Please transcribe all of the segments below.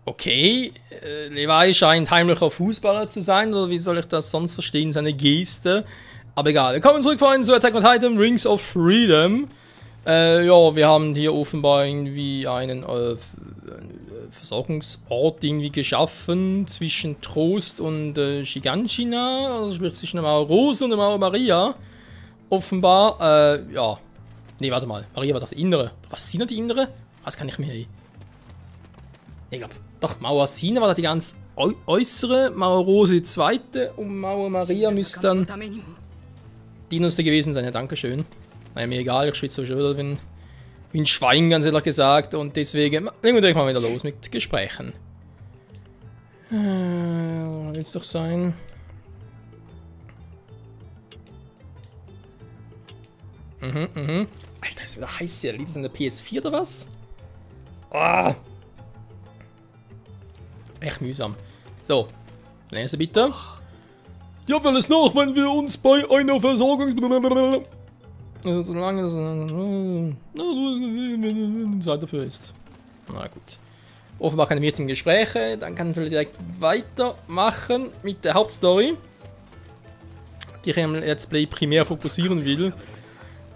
Okay, Levi scheint heimlicher Fußballer zu sein, oder wie soll ich das sonst verstehen, seine Geste. Aber egal, wir kommen zurück vorhin zu Attack on Titan, Rings of Freedom. Ja, wir haben hier offenbar irgendwie einen Versorgungsort irgendwie geschaffen zwischen Trost und Shiganshina, also sprich zwischen der Mauer Rose und der Mauer Maria. Offenbar, ja. Nee, warte mal, Maria war doch die innere. Was, Sina die innere? Was kann ich mir hier... Ich glaube, doch, Mauer Sina war da die ganz äußere, Mauer Rose die zweite und Mauer Maria müsste dann die innerste gewesen sein. Ja, dankeschön. Naja, mir egal, ich schwitze schon wieder wie ein Schwein, ganz ehrlich gesagt. Und deswegen legen wir direkt mal wieder los mit Gesprächen. Wird es doch sein. Alter, ist wieder heiß hier. Liegt es an der PS4 oder was? Ah. Echt mühsam. So, lese bitte. Ja, weil es nach, wenn wir uns bei einer also solange Zeit dafür ist. Na gut. Offenbar keine wichtigen Gespräche. Dann kann ich direkt weitermachen mit der Hauptstory, die ich im Let's Play primär fokussieren will.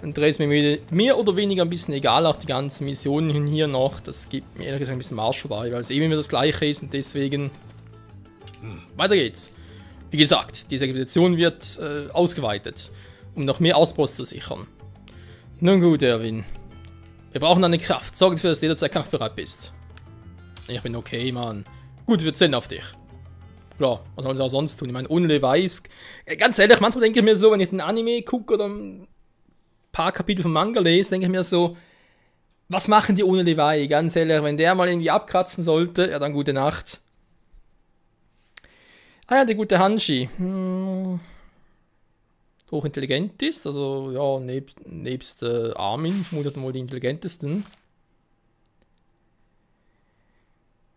Und da ist mir mehr oder weniger ein bisschen egal, auch die ganzen Missionen hier noch. Das gibt mir ehrlich gesagt ein bisschen Marsch vorbei, weil es eben immer das gleiche ist und deswegen... Weiter geht's. Wie gesagt, diese Expedition wird ausgeweitet, um noch mehr Ausposts zu sichern. Nun gut, Erwin. Wir brauchen deine Kraft. Sorge dafür, dass du jederzeit kampfbereit bist. Ich bin okay, Mann. Gut, wir zählen auf dich. Klar, was sollen sie auch sonst tun? Ich meine, ohne Levi ist... Ganz ehrlich, manchmal denke ich mir so, wenn ich den Anime gucke oder ein paar Kapitel vom Manga lese, denke ich mir so, was machen die ohne Levi? Ganz ehrlich, wenn der mal irgendwie abkratzen sollte, ja dann gute Nacht. Ah ja, der gute Hanshi. Hochintelligent ist, also ja, nebst Armin, vermutlich wohl die intelligentesten.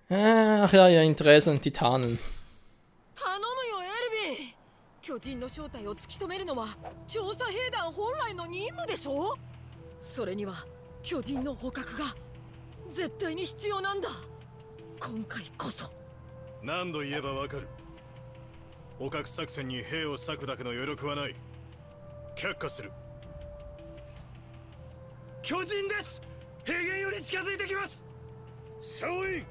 Ach ja, ihr Interesse an Titanen. 巨人の正体を突き止めるのは調査兵団本来の任務でしょ。それには巨人の捕獲が絶対に必要なんだ。今回こそ。何度言えばわかる。捕獲作戦に兵を割くだけの余力はない。却下する。巨人です。平原より近づいてきます。シャオイン、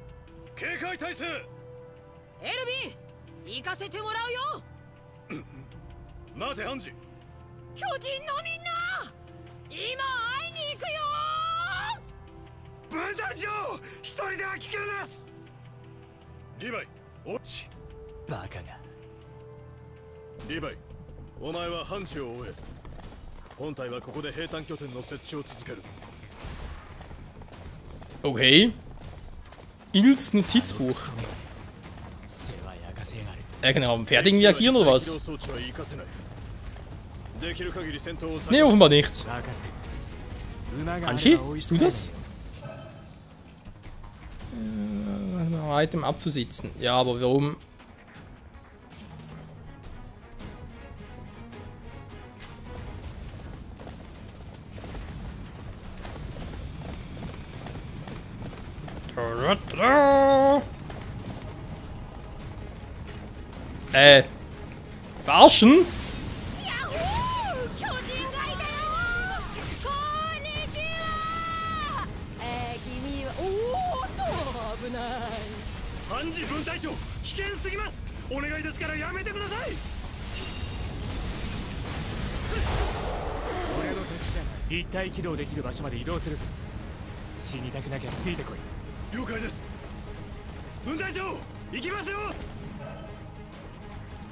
警戒態勢。エルビン、行かせてもらうよ。待てハンジ。巨人のみんな、今会いに行くよ。分団長、一人では聞けるです。リヴァイ、おっち。バカが。リヴァイ、お前はハンジを追え。本隊はここで兵站拠点の設置を続ける。Okay. Ils Notizbuch. Kann er auf dem Pferd irgendwie agieren oder was? Ne, offenbar nicht. Hanshi, bist du das? Item abzusitzen. Ja, aber warum? Verarschen? Hanji 分隊長、危険すぎます。お願いですからやめてください。俺の敵じゃない。立体起動できる場所まで移動するぞ。死にたくなきゃついてこい。了解です。分隊長、行きますよ。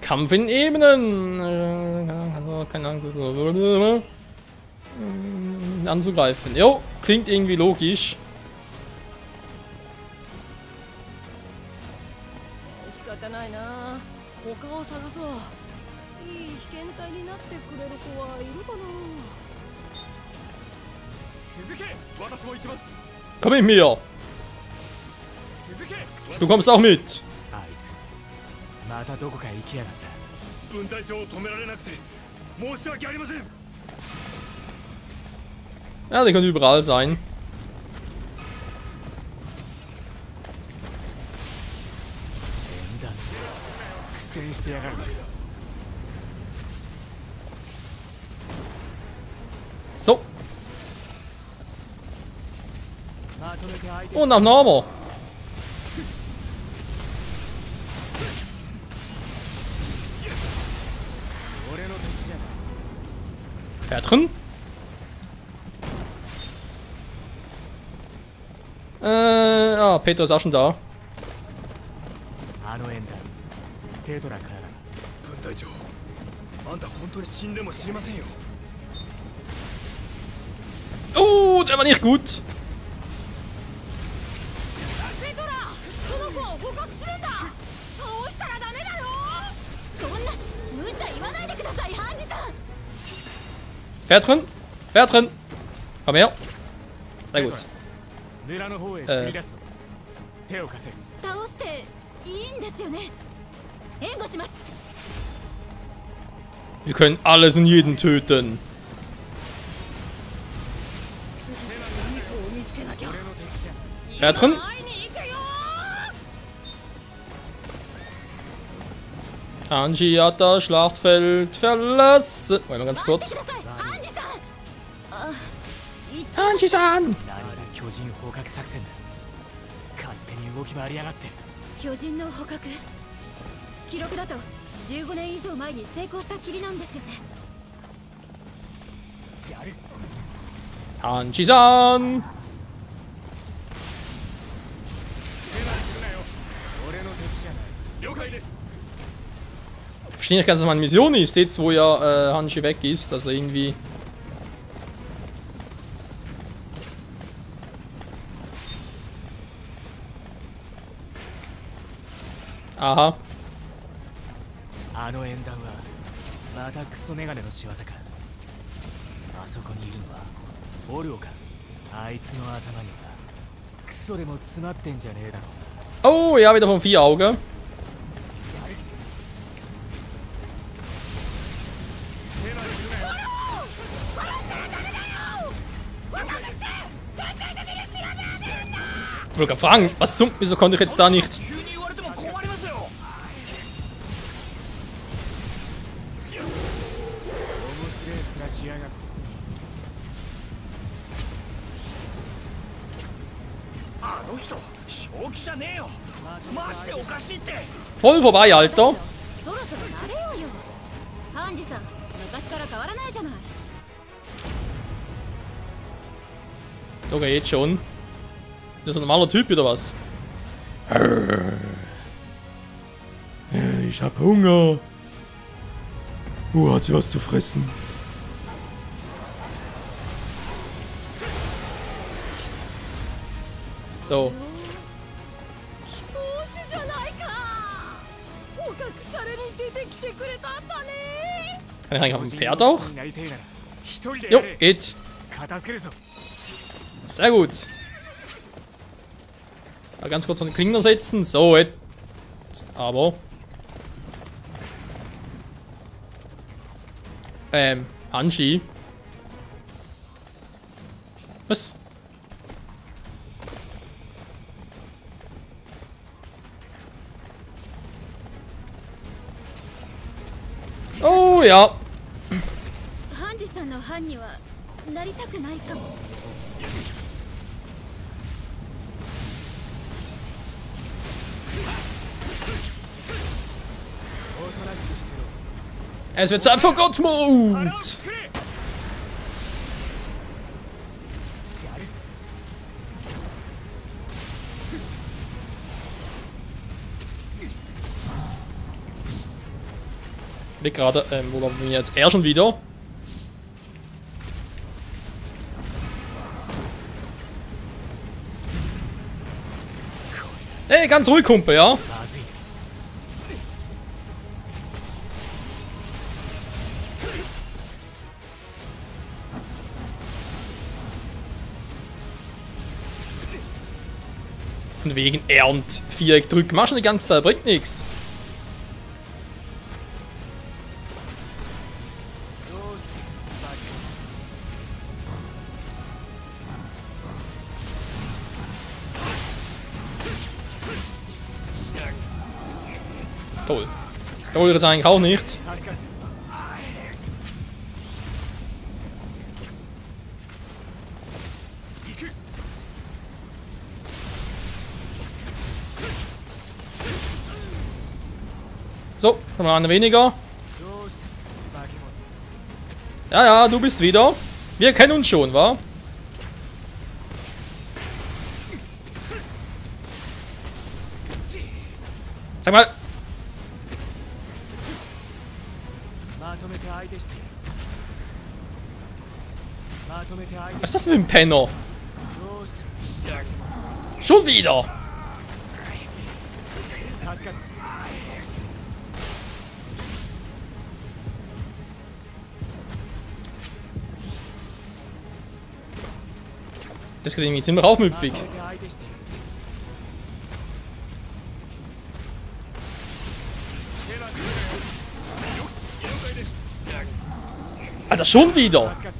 Kampf in Ebenen. Keine Ahnung. Anzugreifen. Jo, klingt irgendwie logisch. Komm mit mir. Du kommst auch mit. Ja, der kann überall sein. 戦してやがる。 So. まとめて相手 Und nach Normo. 俺の敵じゃない。 Pferdchen. Peter ist auch schon da. あの縁談ペトラからだ。分隊長、あんた本当に死んでも知りませんよ。 Oh, der war nicht gut. ペトラ、その子を捕獲するんだ。倒したらダメだよ。そんな無茶言わないでください、ハンジさん。 Pferdchen. Pferdchen. Komm her. Sehr gut. 村の方へ釣り出すぞ。手を貸せ。 倒していいんですよね。援護します。 Wir können alles und jeden töten. いい子を見つけなきゃ。 Pferdchen. 会いに行くよ。 Anji hat das Schlachtfeld verlassen. Warte mal ganz 待って kurz. ください、ハンジさん。あ、一 Anji-san! 何が巨人捕獲作戦だ。勝手に動き回りやがって。 巨人の捕獲。記録だと15年以上前に成功したきりなんですよね。 やる。 Anji-san! 俺の敵じゃない。 了解です。 Ich verstehe nicht ganz, was meine Mission ist, jetzt wo ja Hanji weg ist. Also irgendwie. Aha. あの縁談はまたクソメガネの仕業か。あそこにいるのはオルオか。あいつの頭にはクソでも詰まってんじゃねえだろ。 Oh, ja, wieder von 4 Augen. Ich wollte gerade fragen, was zum... Wieso konnte ich jetzt da nicht... 急に言われても困りますよ。 面白い面しやがって。 あの人、正気じゃねえよ。マジでおかしいって。 Voll vorbei, Alter. そろそろ慣れようよ。ハンジさん、昔から変わらないじゃない。 Sogar jetzt schon. Das ist ein normaler Typ oder was? Ich hab Hunger. Hat sie was zu fressen? So. 投手じゃないか。捕獲されに出てきてくれたんだね。 Kann ich eigentlich auf dem Pferd auch? なりてえなら一人で Jo, やれ。 geht. 片付けるぞ。 Sehr gut. Mal ganz kurz einen Klinger setzen. So, jetzt. Aber. Hanji. Was? Oh ja. ハンジさんの班にはなりたくないかも。 Es wird Zeit für Gottmut. Ich gerade, wo waren wir jetzt? Er schon wieder. Hey, ganz ruhig, Kumpel, ja? まずい。 Von wegen R und Viereck drücken. Mach schon die ganze Zeit, bringt nichts. Toll. Der Ulrich eigentlich auch nicht. 助かる So, noch einer weniger. どうした化け物 Ja, ja, du bist wieder. Wir kennen uns schon, wa? Sag mal. まとめて相手してやるまとめて相手 Was ist das für ein Penner? どうした Schon wieder. 助かる Das geht irgendwie ziemlich aufmüpfig. まとめて相手してやる Alter, schon wieder. 助かる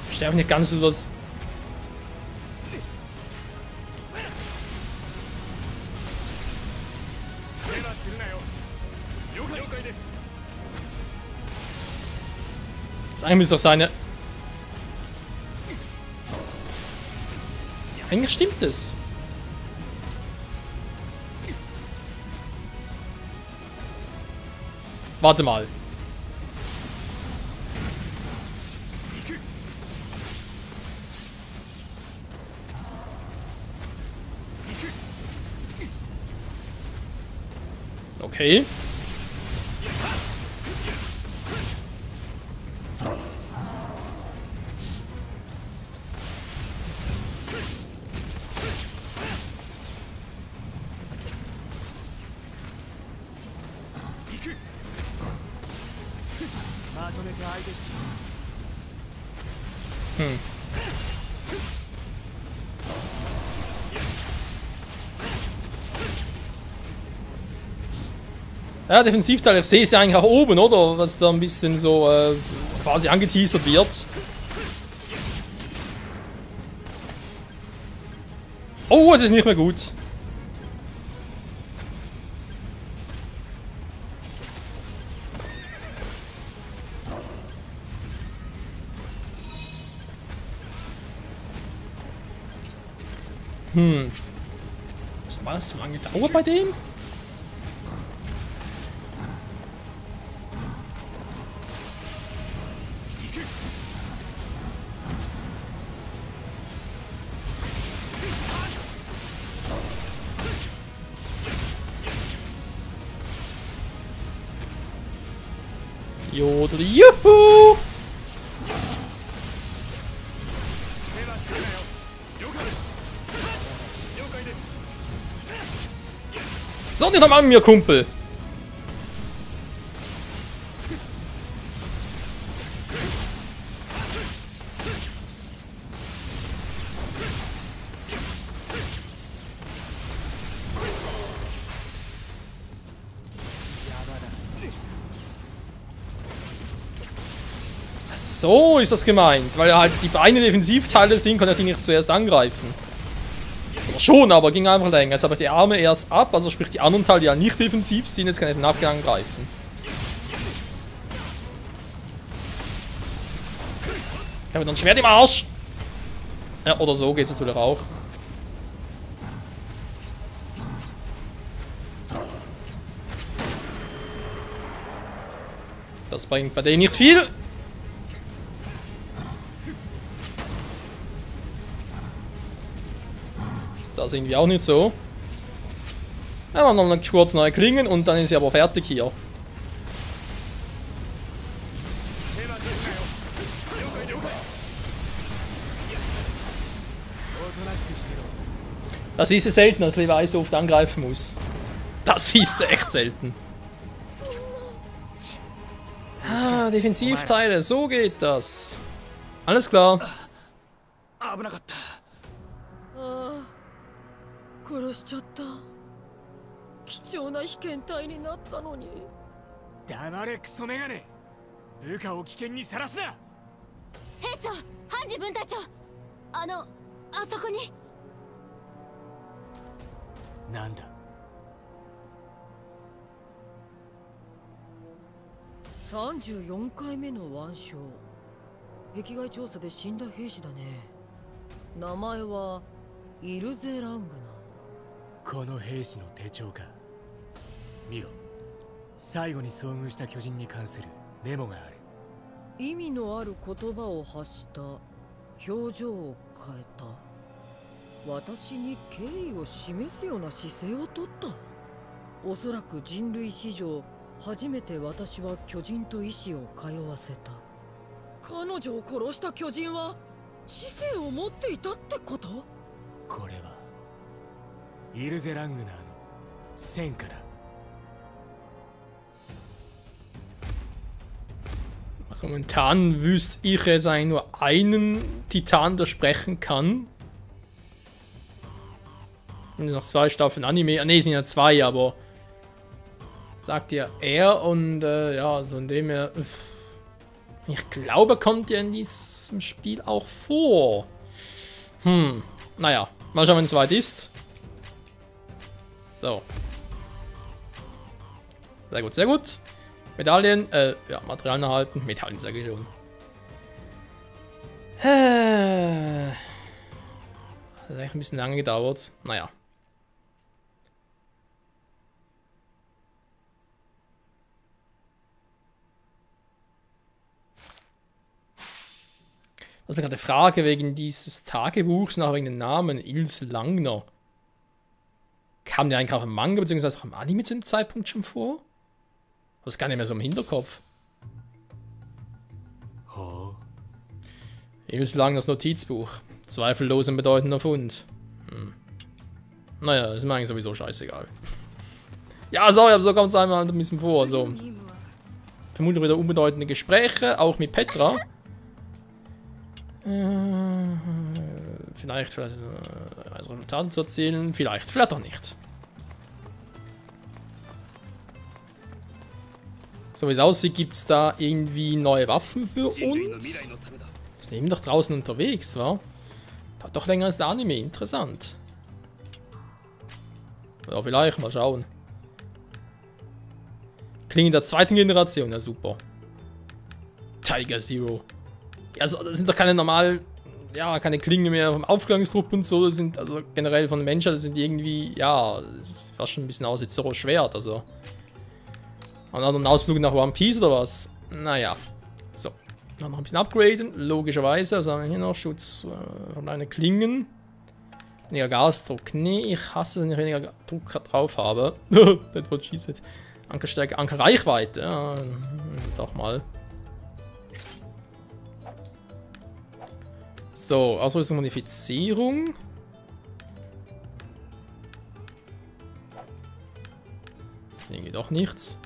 Ich sterbe nicht ganz so was. Das eine müsste doch seine. Ja, eigentlich stimmt es. Warte mal. Okay. Hm. Ja, Defensivteil, ich sehe es ja eigentlich auch oben, oder? Was da ein bisschen so quasi angeteasert wird. Oh, es ist nicht mehr gut. Hm. Was war das so lange gedauert bei dem? Jodel, juhu! So, nicht nochmal mit mir, Kumpel! So ist das gemeint, weil halt die Beine Defensivteile sind, kann er die nicht zuerst angreifen. Oder schon, aber ging einfach länger. Jetzt habe ich die Arme erst ab, also sprich die anderen Teile, die ja nicht defensiv sind, jetzt kann ich den Abgang angreifen. Ich habe dann ein Schwert im Arsch! Ja, oder so geht es natürlich auch. Das bringt bei denen nicht viel. Das irgendwie auch nicht so. Ja, wir haben noch kurz neue Klingen und dann ist sie aber fertig hier. Das ist es selten, dass Levi so oft angreifen muss. Das ist echt selten. Ah, Defensivteile, so geht das. Alles klar. 危なかった。ああ殺しちゃった。貴重な被験体になったのに。黙れクソメガネ部下を危険にさらすな。兵長、ハンジ分隊長、あそこに。なんだ。34回目の腕章。壁外調査で死んだ兵士だね。名前はイルゼ・ラングナ。この兵士の手帳か。見ろ、最後に遭遇した巨人に関するメモがある。意味のある言葉を発した。表情を変えた。私に敬意を示すような姿勢をとった。おそらく人類史上初めて私は巨人と意志を通わせた。彼女を殺した巨人は知性を持っていたってこと？これはイルゼ・ラングナーの戦果だ。Also momentan wüsste ich jetzt eigentlich nur einen Titan, der sprechen kann. Und noch 2 Staffeln Anime. Ne, es sind ja 2, aber sagt ja er und ja, so in dem er. Ich glaube, er kommt ja in diesem Spiel auch vor. Naja, mal schauen, wenn es soweit ist. So. Sehr gut, sehr gut. Medaillen, ja, Materialien erhalten. Medaillen, sage ich schon. Das hat eigentlich ein bisschen lange gedauert. Naja. Was mir gerade frage wegen dieses Tagebuchs, nach wegen den Namen, Ilse Langner. Kam der eigentlich auch im Manga bzw. auch im Anime zu dem Zeitpunkt schon vor? Das gar nicht mehr so im Hinterkopf. Oh. Ilse Langners Notizbuch. Zweifellos ein bedeutender Fund. Naja, ist mir eigentlich sowieso scheißegal. Ja, sorry, aber so kommt es einmal ein bisschen vor. So. Vermutlich wieder unbedeutende Gespräche, auch mit Petra. Vielleicht Resultate zu erzählen, vielleicht auch nicht. So wie es aussieht, gibt es da irgendwie neue Waffen für uns. Ist eben doch draußen unterwegs, wa? Hat doch länger als der Anime, interessant. Ja, vielleicht, mal schauen. Klingen der 2. Generation, ja super. Tiger Zero. Ja, also, das sind doch keine normalen, ja, keine Klingen mehr vom Aufklärungstrupp und so, das sind also generell von Menschen, das sind irgendwie, ja, das sieht fast schon ein bisschen aus wie Zorros Schwert, also. Und dann einen Ausflug nach One Piece oder was? Naja. So. Dann noch ein bisschen upgraden, logischerweise. Also haben wir hier noch Schutz von einer Klingen. Weniger Gasdruck. Nee, ich hasse, wenn ich weniger Druck drauf habe. That's what she said. Ankerstärke, Ankerreichweite. Ja, doch mal. So, Ausrüstung, Modifizierung. Irgendwie doch nichts.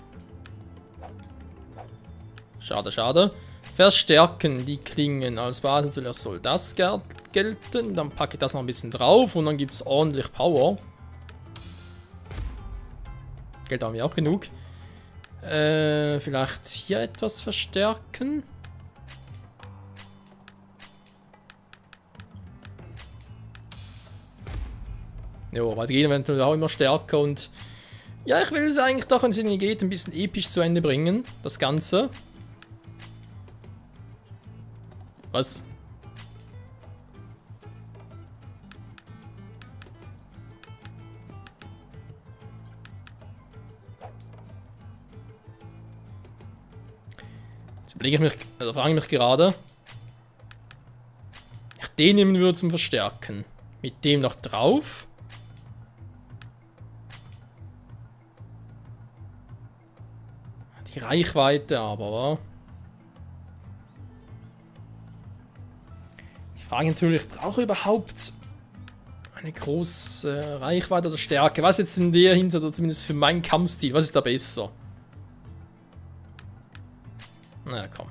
Schade, schade. Verstärken die Klingen. Als Basis natürlich soll das gelten. Dann packe ich das noch ein bisschen drauf und dann gibt es ordentlich Power. Geld haben wir auch genug. Vielleicht hier etwas verstärken. Jo, aber die Gegner werden natürlich auch immer stärker und ja, ich will es eigentlich doch, wenn es irgendwie geht, ein bisschen episch zu Ende bringen, das Ganze. Was? Jetzt überlege ich mich, also frage ich mich gerade, ich den nehmen würde zum Verstärken. Mit dem noch drauf. Die Reichweite aber, wa? Die Frage natürlich, brauche ich überhaupt eine große Reichweite oder Stärke? Was jetzt in der Hinsicht, oder zumindest für meinen Kampfstil, was ist da besser? Na komm.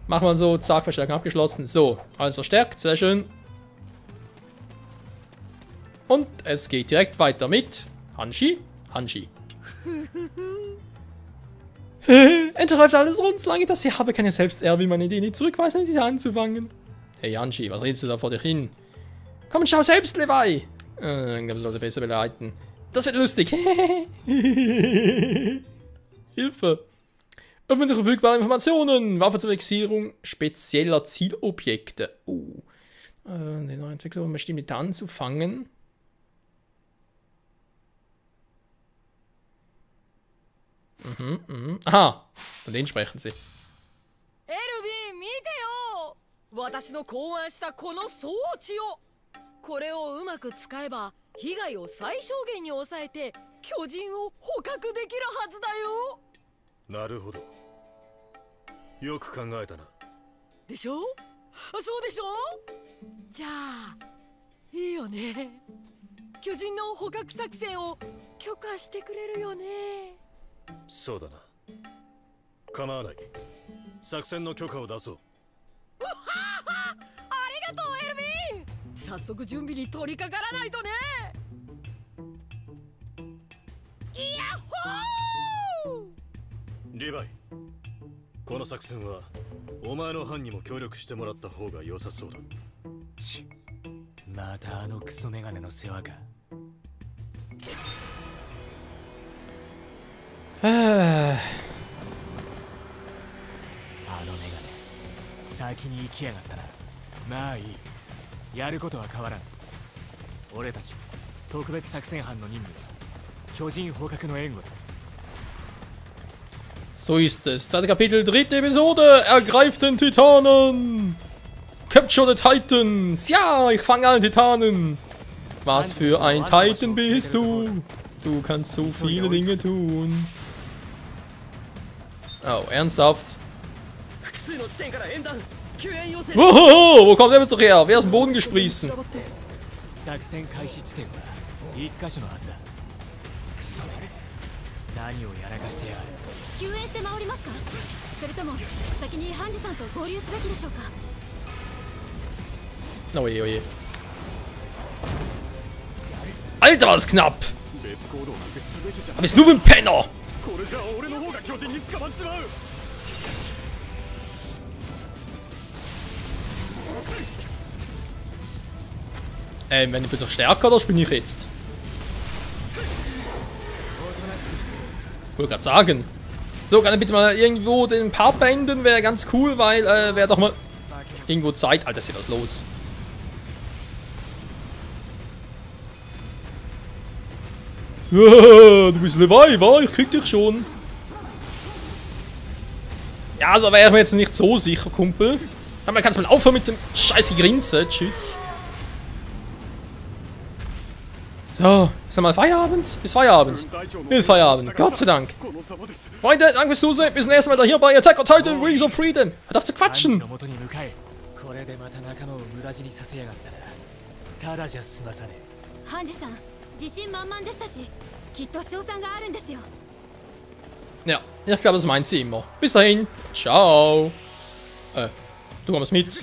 Machen wir so, zack, Verstärken abgeschlossen. So, alles verstärkt, sehr schön. Und es geht direkt weiter mit Hanshi. Hanshi. Endlich läuft alles rund, solange das hier habe keine Selbstehre, wie man Idee nicht zurückweisen, diese anzufangen. Hey Anji, was redest du da vor dir hin? Komm und schau selbst, Levi! Ich glaube, das sollte besser beleiten. Das wird lustig. Hilfe. Öffentlich verfügbare Informationen. Waffe zur Fixierung spezieller Zielobjekte. Die neue Entwicklung bestimmt mit anzufangen. Aha, von denen sprechen sie. Elvin, 見てよ。私の考案したこの装置を。これをうまく使えば被害を最小限に抑えて巨人を捕獲できるはずだよ。なるほど。よく考えたな。でしょ？そうでしょ？じゃあいいよね。巨人の捕獲作戦を許可してくれるよね。そうだな。構わない。作戦の許可を出そう。ありがとうエルヴィン。早速準備に取り掛からないとね。イヤッホー！リヴァイ、この作戦はお前の班にも協力してもらった方が良さそうだ。またあのクソメガネの世話か。あのメガネ先に行きやがったな。まあいい、やることは変わらん。俺たち特別作戦班の任務は巨人捕獲の援護だ。So ist es. Zweite Kapitel, dritte Episode. Ergreift den Titanen. Capture the Titans. Ja, ich fange an, Titanen. Was für ein Titan bist du? Du kannst so viele Dinge tun. Oh, ernsthaft? Woho, wo kommt der bitte her? Wer ist den Boden gesprießen? Oh je, oh je. Alter, was knapp! Was bist du für ein Penner? Wenn ich bitte stärker, oder bin ich jetzt? Ich wollte gerade sagen. So, kann ich bitte mal irgendwo den Part beenden? Wäre ganz cool, weil wäre doch mal irgendwo Zeit. Alter, ist hier was los? Du bist Levi, wa? Ich krieg dich schon. Ja, also wäre ich mir jetzt nicht so sicher, Kumpel. Dann kannst du mal aufhören mit dem scheiß Grinsen. Tschüss. So, ist mal Feierabend? Ist Feierabend. Ist Feierabend. Gott sei Dank. Freunde, danke fürs Zusehen. Bis zum nächsten Mal hier bei Attack on Titan Wings of Freedom. Hört auf zu quatschen. Ja, ich glaube, das meint sie immer. Bis dahin. Ciao. Du kommst mit.